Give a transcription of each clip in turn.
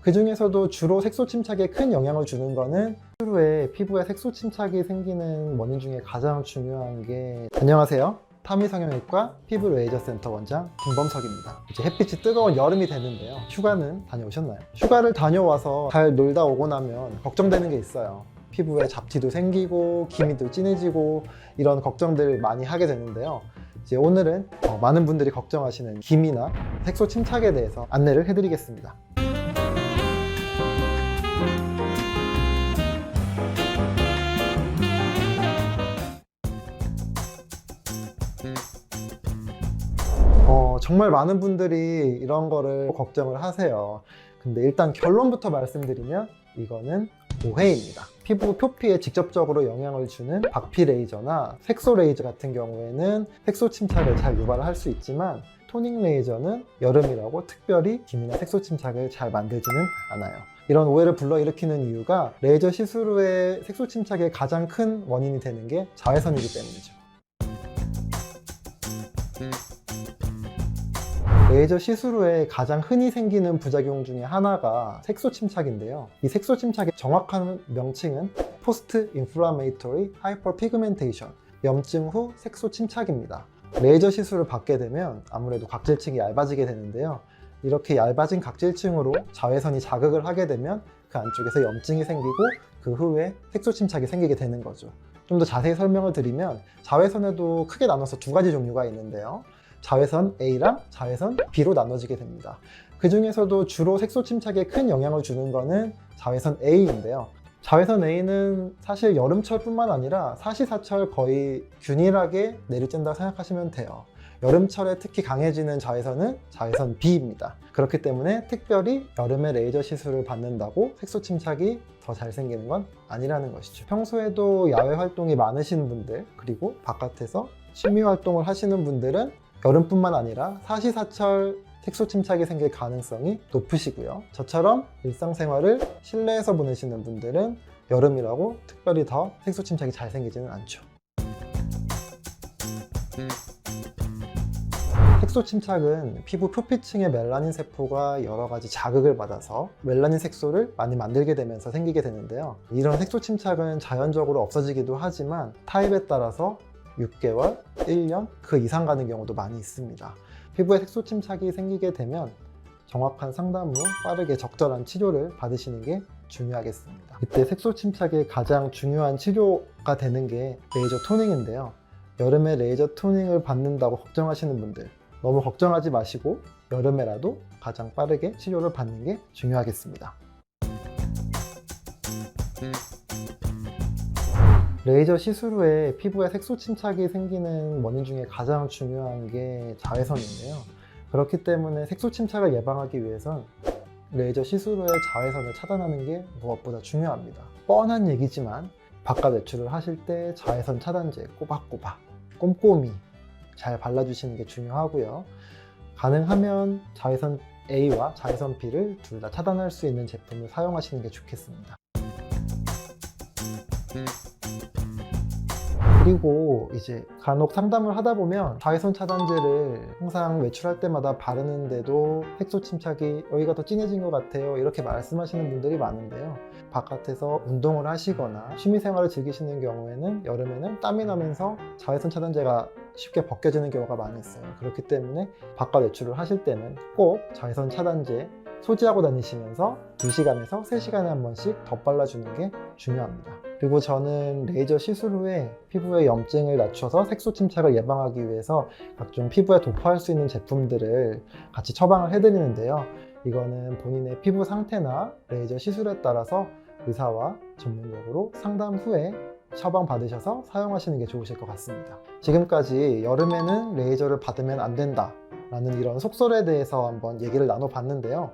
그 중에서도 주로 색소 침착에 큰 영향을 주는 거는 후에 피부에 색소 침착이 생기는 원인 중에 가장 중요한 게 안녕하세요. 타미 성형외과 피부 레이저 센터 원장 김범석입니다. 이제 햇빛이 뜨거운 여름이 되는데요. 휴가는 다녀오셨나요? 휴가를 다녀와서 잘 놀다 오고 나면 걱정되는 게 있어요. 피부에 잡티도 생기고 기미도 진해지고 이런 걱정들을 많이 하게 되는데요. 이제 오늘은 많은 분들이 걱정하시는 기미나 색소 침착에 대해서 안내를 해드리겠습니다. 정말 많은 분들이 이런 거를 걱정을 하세요. 근데 일단 결론부터 말씀드리면 이거는 오해입니다. 피부 표피에 직접적으로 영향을 주는 박피 레이저나 색소 레이저 같은 경우에는 색소 침착을 잘 유발을 할 수 있지만 토닝 레이저는 여름이라고 특별히 기미나 색소 침착을 잘 만들지는 않아요. 이런 오해를 불러일으키는 이유가 레이저 시술 후에 색소 침착의 가장 큰 원인이 되는 게 자외선이기 때문이죠. 레이저 시술 후에 가장 흔히 생기는 부작용 중에 하나가 색소 침착인데요. 이 색소 침착의 정확한 명칭은 포스트 인플라메이토리 하이퍼피그멘테이션, 염증 후 색소 침착입니다. 레이저 시술을 받게 되면 아무래도 각질층이 얇아지게 되는데요. 이렇게 얇아진 각질층으로 자외선이 자극을 하게 되면 그 안쪽에서 염증이 생기고 그 후에 색소 침착이 생기게 되는 거죠. 좀 더 자세히 설명을 드리면 자외선에도 크게 나눠서 두 가지 종류가 있는데요. 자외선 A랑 자외선 B로 나눠지게 됩니다. 그 중에서도 주로 색소 침착에 큰 영향을 주는 거는 자외선 A인데요. 자외선 A는 사실 여름철뿐만 아니라 사시사철 거의 균일하게 내리쬐다고 생각하시면 돼요. 여름철에 특히 강해지는 자외선은 자외선 B입니다. 그렇기 때문에 특별히 여름에 레이저 시술을 받는다고 색소 침착이 더 잘 생기는 건 아니라는 것이죠. 평소에도 야외 활동이 많으신 분들, 그리고 바깥에서 취미 활동을 하시는 분들은 여름뿐만 아니라 사시사철 색소 침착이 생길 가능성이 높으시고요. 저처럼 일상생활을 실내에서 보내시는 분들은 여름이라고 특별히 더 색소 침착이 잘 생기지는 않죠. 색소 침착은 피부 표피층의 멜라닌 세포가 여러 가지 자극을 받아서 멜라닌 색소를 많이 만들게 되면서 생기게 되는데요. 이런 색소 침착은 자연적으로 없어지기도 하지만 타입에 따라서 6개월, 1년, 그 이상 가는 경우도 많이 있습니다. 피부에 색소 침착이 생기게 되면 정확한 상담 후 빠르게 적절한 치료를 받으시는 게 중요하겠습니다. 이때 색소 침착의 가장 중요한 치료가 되는 게 레이저 토닝인데요. 여름에 레이저 토닝을 받는다고 걱정하시는 분들 너무 걱정하지 마시고 여름에라도 가장 빠르게 치료를 받는 게 중요하겠습니다. 레이저 시술 후에 피부에 색소 침착이 생기는 원인 중에 가장 중요한 게 자외선인데요. 그렇기 때문에 색소 침착을 예방하기 위해선 레이저 시술 후에 자외선을 차단하는 게 무엇보다 중요합니다. 뻔한 얘기지만 바깥 외출을 하실 때 자외선 차단제 꼬박꼬박 꼼꼼히 잘 발라주시는 게 중요하고요. 가능하면 자외선 A와 자외선 B를 둘 다 차단할 수 있는 제품을 사용하시는 게 좋겠습니다. 그리고 이제 간혹 상담을 하다 보면 자외선 차단제를 항상 외출할 때마다 바르는데도 색소 침착이 여기가 더 진해진 것 같아요 이렇게 말씀하시는 분들이 많은데요. 바깥에서 운동을 하시거나 취미생활을 즐기시는 경우에는 여름에는 땀이 나면서 자외선 차단제가 쉽게 벗겨지는 경우가 많이 있어요. 그렇기 때문에 바깥 외출을 하실 때는 꼭 자외선 차단제 소지하고 다니시면서 2시간에서 3시간에 한 번씩 덧발라주는 게 중요합니다. 그리고 저는 레이저 시술 후에 피부의 염증을 낮춰서 색소 침착을 예방하기 위해서 각종 피부에 도포할 수 있는 제품들을 같이 처방을 해드리는데요. 이거는 본인의 피부 상태나 레이저 시술에 따라서 의사와 전문적으로 상담 후에 처방 받으셔서 사용하시는 게 좋으실 것 같습니다. 지금까지 여름에는 레이저를 받으면 안 된다 라는 이런 속설에 대해서 한번 얘기를 나눠봤는데요.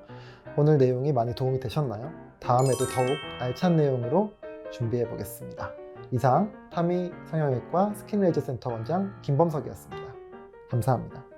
오늘 내용이 많이 도움이 되셨나요? 다음에도 더욱 알찬 내용으로 준비해 보겠습니다. 이상 타미 성형외과 스킨레이저 센터 원장 김범석이었습니다. 감사합니다.